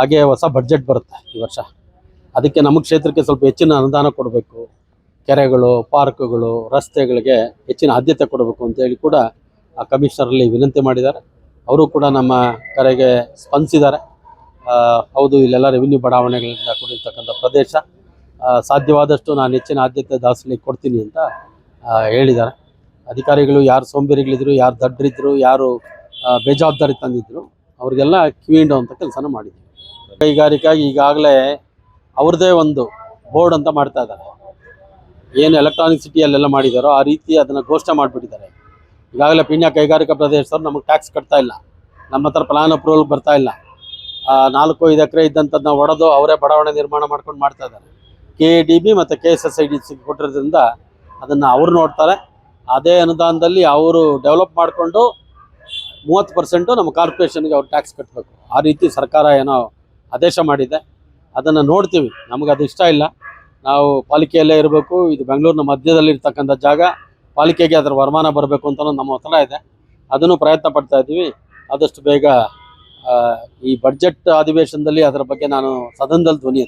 ಹಾಗೆ ಹೊಸ ಬಡ್ಜೆಟ್ ಬರುತ್ತೆ ಈ ವರ್ಷ. ಅದಕ್ಕೆ ನಮ್ಮ ಕ್ಷೇತ್ರಕ್ಕೆ ಸ್ವಲ್ಪ ಹೆಚ್ಚಿನ ಅನುದಾನ ಕೊಡಬೇಕು, ಕೆರೆಗಳು, ಪಾರ್ಕ್ಗಳು, ರಸ್ತೆಗಳಿಗೆ ಹೆಚ್ಚಿನ ಆದ್ಯತೆ ಕೊಡಬೇಕು ಅಂತೇಳಿ ಕೂಡ ಆ ಕಮಿಷನರಲ್ಲಿ ವಿನಂತಿ ಮಾಡಿದ್ದಾರೆ. ಅವರು ಕೂಡ ನಮ್ಮ ಕರೆಗೆ ಸ್ಪಂದಿಸಿದ್ದಾರೆ. ಹೌದು, ಇಲ್ಲೆಲ್ಲ ರೆವಿನ್ಯೂ ಬಡಾವಣೆಗಳಿಂದ ಕೂಡಿರ್ತಕ್ಕಂಥ ಪ್ರದೇಶ, ಸಾಧ್ಯವಾದಷ್ಟು ನಾನು ಹೆಚ್ಚಿನ ಆದ್ಯತೆ ದಾಸಲಿಗೆ ಕೊಡ್ತೀನಿ ಅಂತ ಹೇಳಿದ್ದಾರೆ. ಅಧಿಕಾರಿಗಳು ಯಾರು ಸೋಂಬೇರಿಗಳಿದ್ರು, ಯಾರು ದಡ್ಡರಿದ್ರು, ಯಾರು ಬೇಜವಾಬ್ದಾರಿ ತಂದಿದ್ರು, ಅವ್ರಿಗೆಲ್ಲ ಕಿವಿಂಡುವಂಥ ಕೆಲಸನ ಮಾಡಿದ್ವಿ. ಕೈಗಾರಿಕಾ ಈಗಾಗಲೇ ಅವ್ರದ್ದೇ ಒಂದು ಬೋರ್ಡ್ ಅಂತ ಮಾಡ್ತಾ ಇದ್ದಾರೆ. ಏನು ಎಲೆಕ್ಟ್ರಾನಿಕ್ ಸಿಟಿಯಲ್ಲೆಲ್ಲ ಮಾಡಿದಾರೋ ಆ ರೀತಿ ಅದನ್ನು ಘೋಷಣೆ ಮಾಡಿಬಿಟ್ಟಿದ್ದಾರೆ. ಈಗಾಗಲೇ ಪೀಣ್ಯ ಕೈಗಾರಿಕಾ ಪ್ರದೇಶದವ್ರು ನಮಗೆ ಟ್ಯಾಕ್ಸ್ ಕಟ್ತಾ ಇಲ್ಲ, ನಮ್ಮ ಹತ್ರ ಪ್ಲಾನ್ ಅಪ್ರೂವಲ್ ಬರ್ತಾ ಇಲ್ಲ. 4-5 ಎಕರೆ ಇದ್ದಂಥದ್ದನ್ನ ಒಡೆದು ಅವರೇ ಬಡಾವಣೆ ನಿರ್ಮಾಣ ಮಾಡ್ಕೊಂಡು ಮಾಡ್ತಾ ಇದ್ದಾರೆ. KADB ಮತ್ತು KSSIDC ಕೊಟ್ಟಿರೋದ್ರಿಂದ ಅದನ್ನು ಅವರು ನೋಡ್ತಾರೆ. ಅದೇ ಅನುದಾನದಲ್ಲಿ ಅವರು ಡೆವಲಪ್ ಮಾಡಿಕೊಂಡು 30% ನಮ್ಮ ಕಾರ್ಪೊರೇಷನ್ಗೆ ಅವ್ರು ಟ್ಯಾಕ್ಸ್ ಕಟ್ಟಬೇಕು. ಆ ರೀತಿ ಸರ್ಕಾರ ಏನೋ ಆದೇಶ ಮಾಡಿದೆ, ಅದನ್ನು ನೋಡ್ತೀವಿ. ನಮಗೆ ಅದು ಇಷ್ಟ ಇಲ್ಲ. ನಾವು ಪಾಲಿಕೆಯಲ್ಲೇ ಇರಬೇಕು. ಇದು ಬೆಂಗಳೂರಿನ ಮಧ್ಯದಲ್ಲಿ ಇರ್ತಕ್ಕಂಥ ಜಾಗ, ಪಾಲಿಕೆಗೆ ಅದರ ವರಮಾನ ಬರಬೇಕು ಅಂತ ನಮ್ಮ ಒತ್ತಡ ಇದೆ. ಅದನ್ನು ಪ್ರಯತ್ನ ಪಡ್ತಾ ಇದ್ದೀವಿ. ಆದಷ್ಟು ಬೇಗ ಈ ಬಡ್ಜೆಟ್ ಅಧಿವೇಶನದಲ್ಲಿ ಅದರ ಬಗ್ಗೆ ನಾನು ಸದನದಲ್ಲಿ ಧ್ವನಿ